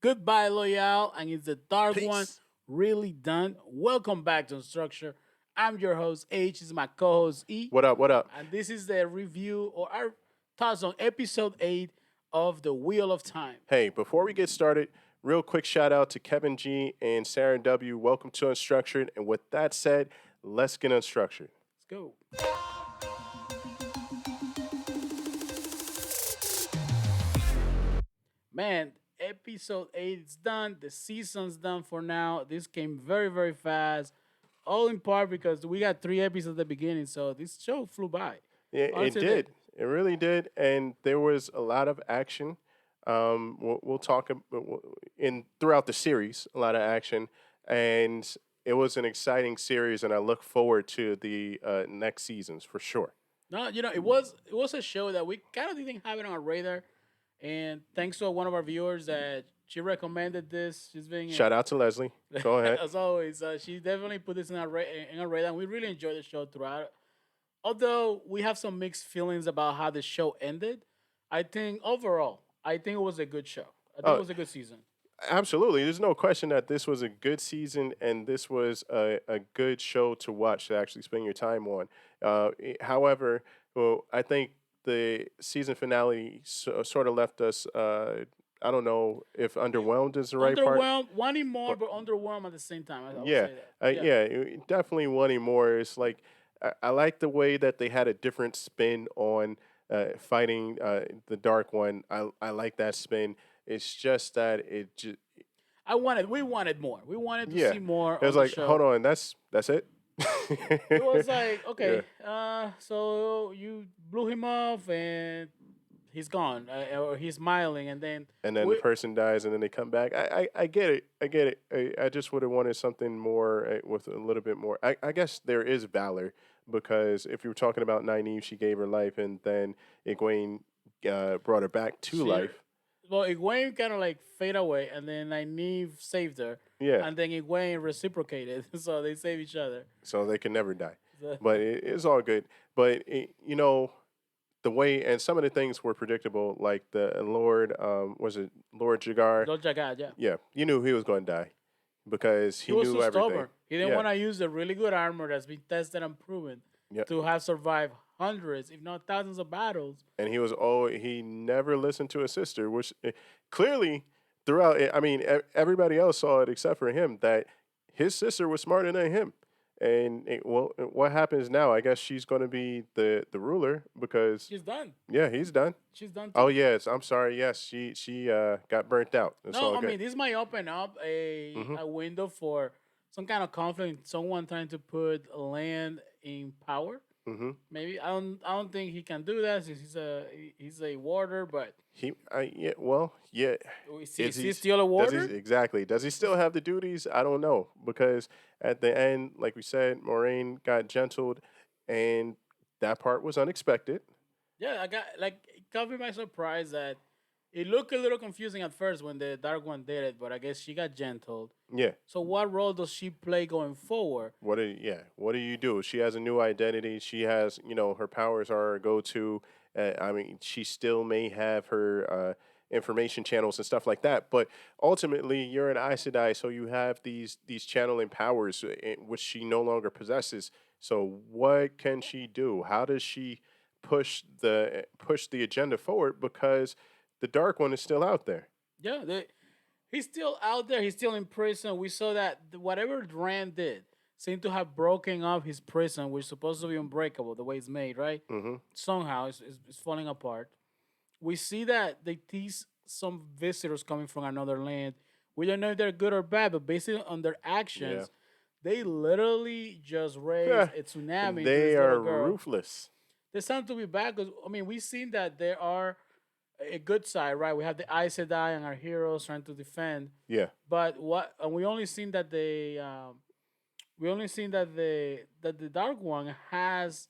Goodbye, Loyal, and it's the dark one Peace. really done. Welcome back to Structure. I'm your host H. This is my co-host E, What up? What up? and this is the review or our thoughts on episode 8 of the Wheel of Time. Hey, before we get started, real quick shout out to Kevin G and Sarah W. Welcome to Unstructured. And with that said, let's get unstructured. Let's go. Man, episode 8 is done. The season's done for now. This came very, very fast. All in part because we got 3 episodes at the beginning, so this show flew by. It Honestly, did. did. It really did. And there was a lot of action. We'll talk in throughout the series, a lot of action. And it was an exciting series. And I look forward to the next seasons for sure. No, it was a show that we kind of didn't have it on our radar, and thanks to one of our viewers that she recommended this. She's been Shout out to Leslie. Go ahead. as always. She definitely put this in our radar, and we really enjoyed the show throughout. Although we have some mixed feelings about how the show ended, I think overall, I think it was a good show. I think it Oh, was a good season. absolutely. There's no question that this was a good season and this was a good show to watch to actually spend your time on. However, well, I think the season finale sort of left us, I don't know if underwhelmed is the right part, Underwhelmed, wanting more, but but underwhelmed at the same time. I would yeah, say that. Yeah, yeah, definitely wanting more. It's like I like the way that they had a different spin on fighting the Dark One. I like that spin. It's just that it just we wanted more. We wanted to yeah. see more It was on the like, hold show. on, that's it. It was like, Yeah, okay, so you blew him off and he's gone, or he's smiling, and then and then the we, person dies, and then they come back. I get it. I get it. I just would have wanted something more with a little bit more. I guess there is valor because if you were talking about Nynaeve, she gave her life, and then Egwene brought her back to she, life. well, Egwene kind of like fade away, and then Nynaeve saved her, Yeah, and then Egwene reciprocated, so they save each other. so they can never die. So, But it's all good. But the way and some of the things were predictable, like the Lord, was it Lord Jagar? Doja Cat, yeah, Yeah, you knew he was going to die because he he was knew too everything. stubborn. He didn't Yeah, want to use the really good armor that's been tested and proven yeah, to have survived hundreds, if not thousands, of battles. and he never listened to his sister, which clearly throughout. I mean, everybody else saw it except for him that his sister was smarter than him. And what happens now? I guess she's going to be the ruler because She's done. yeah, he's done. She's done Oh too. yes, I'm sorry. Yes, she got burnt out. It's No, all I good. mean this might open up Hmm. a window for some kind of conflict. Someone trying to put land in power. Hmm. Maybe I don't think he can do that since he's a warder. But Yeah, well, yeah. is Is he he? still a Does he warder? exactly? Does he still have the duties? I don't know because at the end, like we said, Moraine got gentled, and that part was unexpected. Yeah, I got like it caught me by surprise that it looked a little confusing at first when the Dark One did it, but I guess she got gentled. Yeah. So what role does she play going forward? What do you do? She has a new identity. She has, her powers are her go-to. I mean, she still may have her information channels and stuff like that, but ultimately, you're an Aes Sedai, so you have these channeling powers, which she no longer possesses. So, what can she do? How does she push the agenda forward? Because the Dark One is still out there. Yeah, he's still out there. He's still in prison. We saw that whatever Rand did seemed to have broken up his prison, which is supposed to be unbreakable the way it's made, right? Hmm. Somehow it's falling apart. We see that they tease some visitors coming from another land. We don't know if they're good or bad, but based on their Yeah. actions, they literally just raised Yeah. a tsunami into They this little are girl. ruthless. They sound to be bad because I mean we've seen that there are a good side, right? We have the Aes Sedai and our heroes trying to defend, Yeah. but what and we only seen that the Dark One has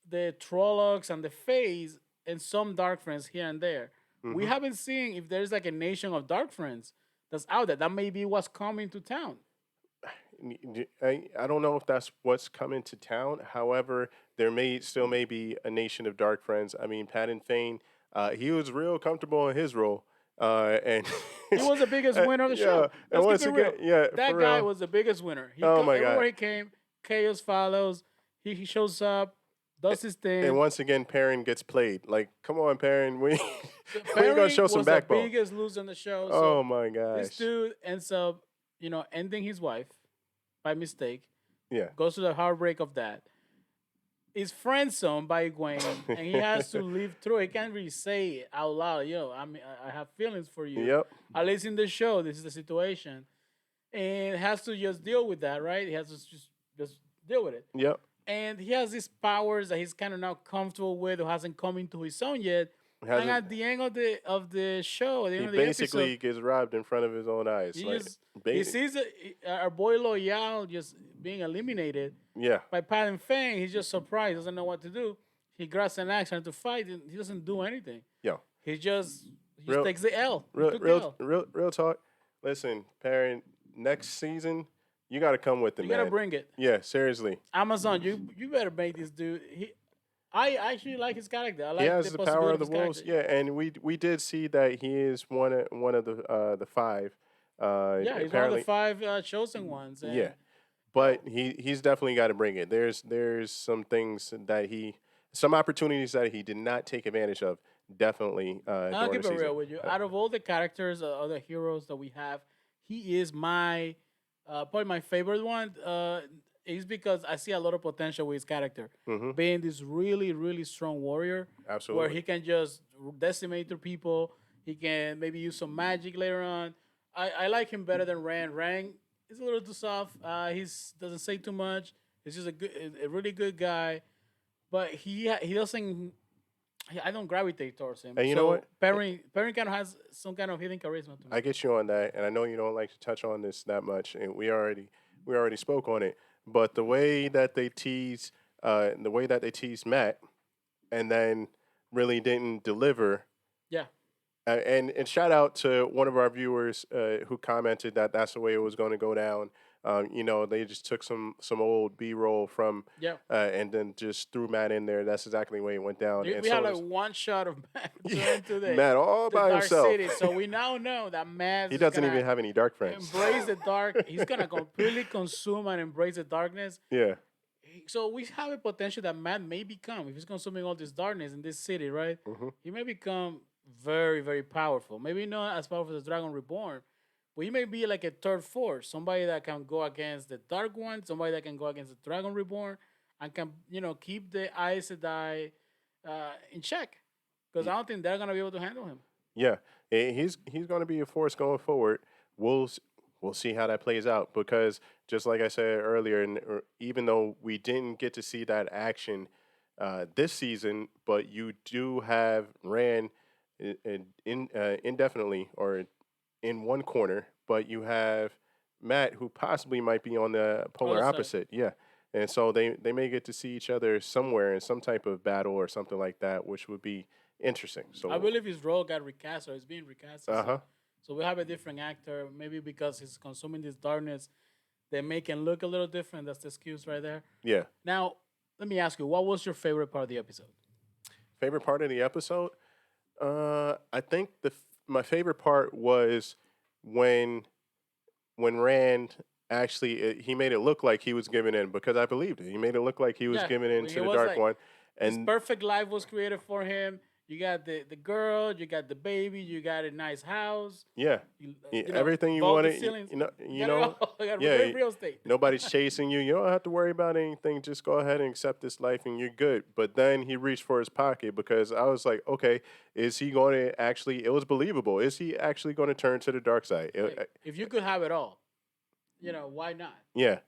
the Trollocs and the Fays and some Dark Friends here and there. We Hmm. haven't seen if there's like a nation of Dark Friends that's out there. That may be what's coming to town. I don't know if that's what's coming to town. However, there may be a nation of dark friends. I mean, Patton Fane, he was real comfortable in his role, and He was the biggest winner of the Yeah, show. and Let's keep once it again, real. yeah, for That guy real. was the biggest winner. Oh my god. Everywhere he came, chaos follows. He shows up, does his And thing. once again, Perrin gets played. Like, come on, Perrin, we ain't gonna Perry show some was the backbone. biggest loser on the show. So Oh my this gosh. dude ends up, ending his wife by mistake. Yeah. Goes to the heartbreak of that. Is friend zoned by Gwen, and he has to live through it. He can't really say it out loud. I mean, I have feelings for you. Yep. At least in the show, this is the situation, and has to just deal with that, right? He has to just deal with it. Yep. And he has these powers that he's kind of not comfortable with, or hasn't come into his own yet. And Hasn't at the end of the show, at the he end of the episode, basically gets robbed in front of his own eyes? he Like, just he ba- sees our boy Loyal just being eliminated yeah. by Pat and Fang. He's just surprised, doesn't know what to do. He grabs an axe trying to fight, and he doesn't do anything. Yo. He just Real, takes the L. He real, took the real, L. real talk. Listen, Perrin, next season you got to come with it, You man. gotta bring it. Yeah, seriously. Amazon, you better make this dude. I actually like his character. I He like has the the power possibility of of the his wolves. character. Yeah, and we did see that he is one of the five. Yeah, he's one of the Apparently, five chosen ones, yeah. and But he's definitely got to bring it. There's some things that some opportunities that he did not take advantage of. Definitely I'll during keep the it season. real with you. Out of all the characters, other heroes that we have, he is my probably my favorite one. Is because I see a lot of potential with his character, Hmm. being this really really strong warrior, where Absolutely. he can just decimate through people. He can maybe use some magic later on. I like him better than Rand. Rand is a little too soft. He's doesn't say too much. He's just a really good guy, but he doesn't. I don't gravitate towards him. And you know So what? Perrin kind of has some kind of hidden charisma to me. I get you on that, and I know you don't like to touch on this that much, and we already spoke on it. But the way that they teased Matt, and then really didn't deliver. Yeah, And shout out to one of our viewers who commented that that's the way it was going to go down. They just took some old B roll from yeah. and then just threw Matt in there. That's exactly the way it went down. And We had so like one shot of Matt yeah, going to Matt all the by Dark himself. City, so we now know that Matt He is doesn't even gonna have any dark friends. embrace the dark. He's gonna completely consume and embrace the darkness. Yeah, So we have a potential that Matt may become, if he's consuming all this darkness in this city, right? hmm He may become very, very powerful. Maybe not as powerful as Dragon Reborn, but he may be like a third force, somebody that can go against the Dark One, somebody that can go against the Dragon Reborn, and can keep the Aes Sedai in check. Because I don't think they're gonna be able to handle him. yeah. He's going to be a force going forward. We'll see how that plays out because just like I said earlier, even though we didn't get to see that action this season, but you do have Rand indefinitely or in one corner, but you have Matt who possibly might be on the polar Other side. opposite. Yeah. And so they may get to see each other somewhere in some type of battle or something like that, which would be interesting. I So, believe his role got recast or it's being recast. uh huh. So we have a different actor, maybe because he's consuming this darkness, they make him look a little different. That's the excuse right there. Yeah. Now, let me ask you, what was your favorite part of the episode? Favorite part of the episode? I think my favorite part was when Rand actually he made it look like he was giving in because I believed it. He made it look like he was Yeah, giving in he to the was Dark like, One, this and perfect life was created for him. You got the girl, you got the baby, you got a nice house, yeah, you, everything you vaulted wanted. ceilings. You You got it all. You got yeah. great real estate. Nobody's chasing you. You don't have to worry about anything. Just go ahead and accept this life, and you're good. But then he reached for his pocket because I was like, okay, is he going to actually? It was believable. Is he actually going to turn to the dark side? Like, if you could have it all, why not? Yeah,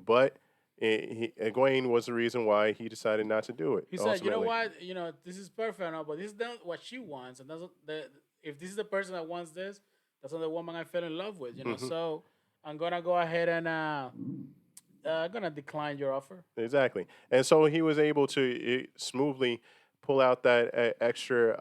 but Egwene was the reason why he decided not to do it. He said, you know ultimately. what, this is perfect now, but this is not what she wants, and if this is the person that wants this, that's not the woman I fell in love with, Mhm. So I'm gonna go ahead and gonna decline your offer. Exactly, and so he was able to smoothly pull out that extra.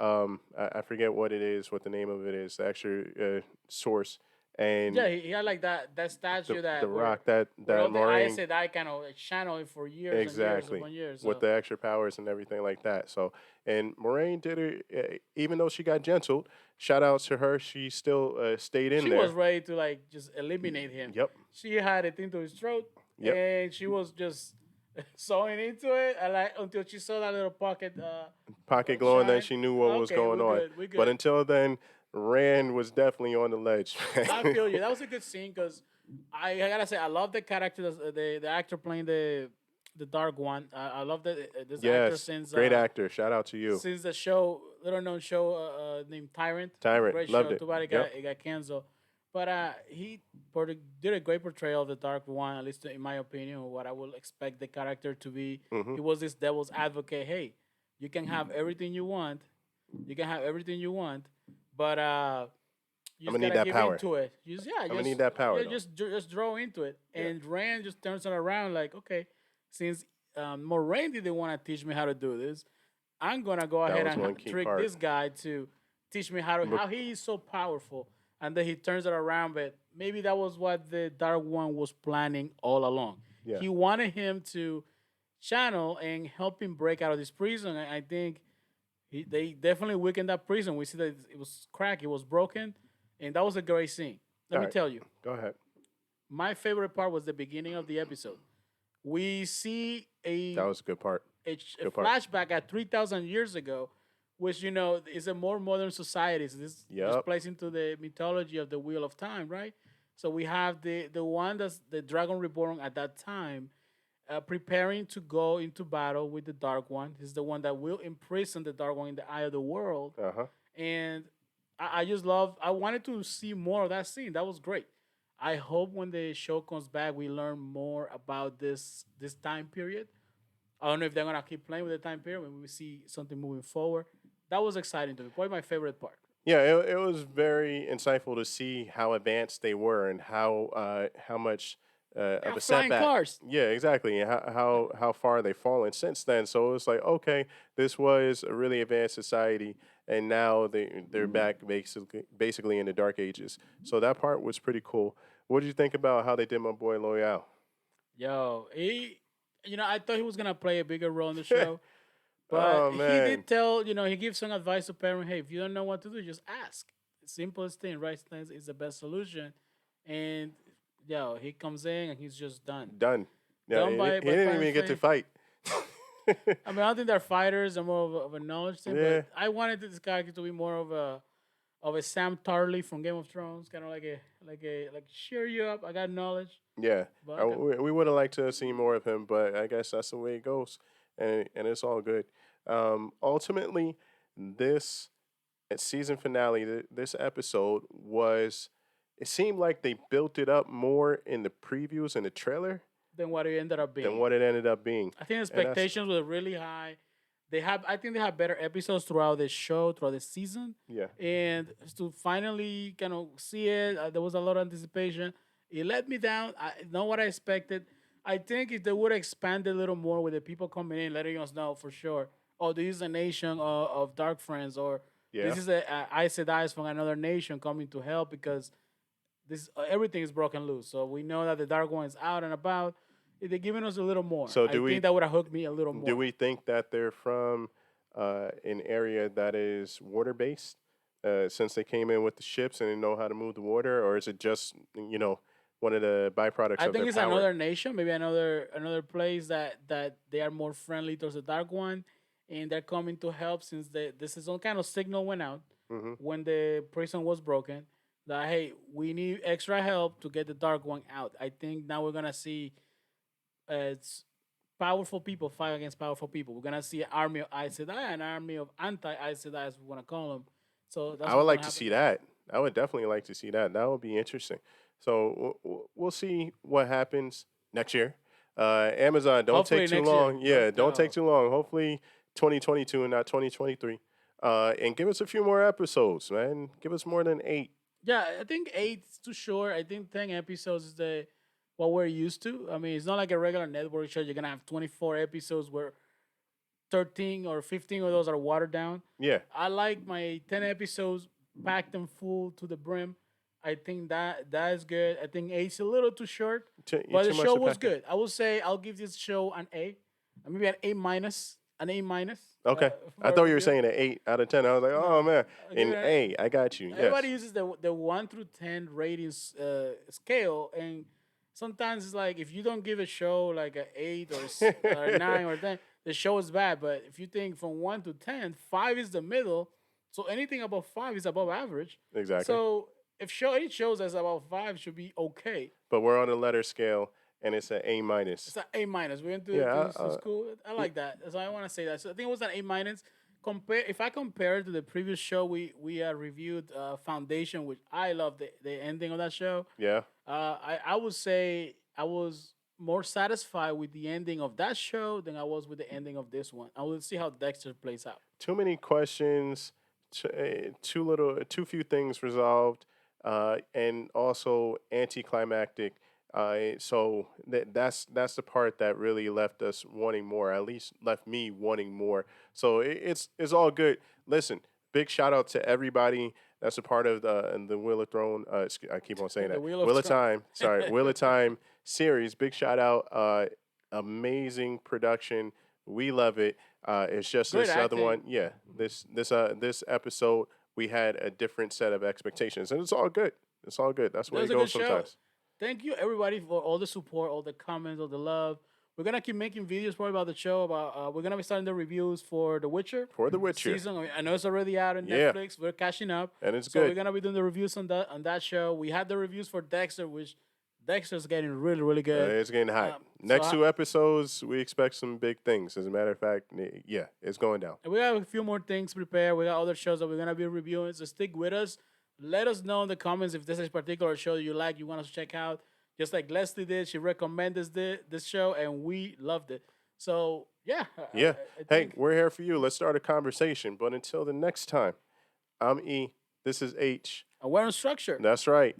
I forget what it is, what the name of it is, the extra source, and Yeah, he had like that the statue the that where rock that where that all the Aes Moraine Sedai kind of channel it for years and years exactly upon years. with So the extra powers and everything like that. So and Moraine did it, even though she got gentled. Shout out to her. She still stayed in she was there. ready to like just eliminate him. Yep. She had it into his throat, Yep. and she was just sewing into it, and like until she saw that little pocket Pocket glow, and then shine. she knew what was Okay, going we're on. good. We're But good. until then, Rand was definitely on the ledge. I feel you. That was a good scene because I gotta say I love the character, the actor playing the dark one. I love that this actor Yes, great actor. Shout out to you, since the show, little known show named Tyrant. Tyrant. Great Loved show. it. Too bad Yep. it got canceled. But he did a great portrayal of the Dark One, at least in my opinion, or what I would expect the character to be. Hmm. He was this devil's advocate. Hey, you can have everything you want. You can have everything you want, but you I'm just gonna need gotta that give power. into it. You just I'm gonna need that power yeah, though. just draw into it. Yeah. And Rand just turns it around like, okay, since Moraine didn't want to teach me how to do this, I'm gonna go That ahead was and one key trick part. this guy to teach me But how he is so powerful, and then he turns it around. But maybe that was what the Dark One was planning all along. yeah, He wanted him to channel and help him break out of this prison. And I think they definitely weakened that prison. We see that it was cracked, it was broken, and that was a great scene. Let all me right. tell you, Go ahead. my favorite part was the beginning of the episode. We see That was a good part. a Good part. flashback at 3,000 years ago, which is a more modern society. So this just Yep. plays into the mythology of the Wheel of Time, right? So we have the one that's the Dragon Reborn at that time, preparing to go into battle with the Dark One. He's the one that will imprison the Dark One in the eye of the world. Uh huh. And I just love. I wanted to see more of that scene. That was great. I hope when the show comes back, we learn more about this time period. I don't know if they're gonna keep playing with the time period when we see something moving forward. That was exciting to me. Probably my favorite part. Yeah, it was very insightful to see how advanced they were and how much of Yeah, a flying setback. cars. Yeah, exactly. And how far they've fallen since then. So it was like, okay, this was a really advanced society, and now they're back basically in the dark ages. So that part was pretty cool. What did you think about how they did my boy Loyal? Yo, I thought he was gonna play a bigger role in the show, but Oh he man, did tell, he gives some advice to parents. Hey, if you don't know what to do, just ask. Simplest thing, right? Is the best solution. And yo, he comes in and he's just done. done. Yeah, Done he by didn't even parents. get to fight. I mean, I don't think they're fighters. They're more of a knowledge thing. Yeah, But I wanted this character to be more of a Sam Tarly from Game of Thrones, kind of like cheer you up. I got knowledge, yeah. but okay. We would have liked to see more of him, but I guess that's the way it goes, and it's all good. Ultimately, this season finale, this episode was. It seemed like they built it up more in the previews and the trailer Than what it ended up than being. what it ended up being, I think and that's expectations were really high. I think they have better episodes throughout the show, throughout the season, yeah. and to finally kind of see it, there was a lot of anticipation. It let me down. Not what I expected. I think if they would expand a little more with the people coming in, letting us know for sure, oh, this is a nation of dark friends, or Yeah. this is a Aes Sedai from another nation coming to help because this everything is broken loose. So we know that the dark one is out and about. If they're giving us a little more, So I think that would have hooked me a little do more. we think that they're from an area that is water based, since they came in with the ships and they know how to move the water, or is it just one of the byproducts I of think their it's power? another nation, maybe another place that they are more friendly towards the dark one, and they're coming to help since this is some kind of signal went out Hmm. when the prison was broken that hey, we need extra help to get the dark one out. I think now we're gonna see it's powerful people fight against powerful people. We're gonna see an army of Aes Sedai and an army of anti Aes Sedai, as we wanna call them. So that's I would what's like gonna to happen. see that. I would definitely like to see that. That would be interesting. So we'll see what happens next year. Amazon, don't take Hopefully too next year. long. Yeah, don't take too long. Hopefully 2022 and not 2023. And give us a few more episodes, man. Give us more than 8. Yeah, I think eight's too short. I think 10 episodes is the what we're used to. I mean, it's not like a regular network show. You're gonna have 24 episodes where 13 or 15 of those are watered down. Yeah. I like my 10 episodes packed and full to the brim. I think that is good. I think eight's a little too short, You're but the too much show to was pack in. good. I will say I'll give this show an A, maybe an A minus, an A minus Okay. I for a thought you were review. saying an 8 out of 10. I was like, oh No, man, I'll give an it an. A. I got you. Everybody Yes. uses the 1 through 10 ratings scale, and sometimes it's like if you don't give a show like a 8 or a 9 or 10, the show is bad. But if you think from 1 to 10, 5 is the middle, so anything above 5 is above average. Exactly. So if any shows that's about 5 should be okay. But we're on a letter scale, and it's an A minus. It's an A minus. We went Yeah. to school. I like that. So I want to say that. So I think it was an A minus. Compare if I compare it to the previous show we reviewed Foundation, which I love the ending of that show. Yeah. I would say I was more satisfied with the ending of that show than I was with the ending of this one. I will see how Dexter plays out. Too many questions. Too few things resolved, and also anticlimactic. So that's the part that really left us wanting more. At least left me wanting more. So it's all good. Listen, big shout out to everybody that's a part of the Wheel of Throne. I keep on saying The that Wheel of Wheel of Time. Time. Sorry, Wheel of Time series. Big shout out. Amazing production. We love it. It's just Great this other acting. one. Yeah, this episode we had a different set of expectations, and it's all good. It's all good. That's That where was it a good goes show. sometimes. Thank you everybody for all the support, all the comments, all the love. We're gonna keep making videos probably about the show. About we're gonna be starting the reviews for The Witcher For The Witcher. season. I know it's already out on Yeah, Netflix. We're catching up, and it's so we're good. gonna be doing the reviews on that show. We had the reviews for Dexter, which Dexter's getting really good. It's getting hype. So Next 2 episodes, we expect some big things. As a matter of fact, yeah, it's going down. and we have a few more things prepared. We got other shows that we're gonna be reviewing. So stick with us. Let us know in the comments if this is a particular show you like, you want us to check out. Just like Leslie did, she recommended this show, and we loved it. So yeah, Yeah. I Hey, think we're here for you. Let's start a conversation. But until the next time, I'm E. This is H. we're on structure. That's right.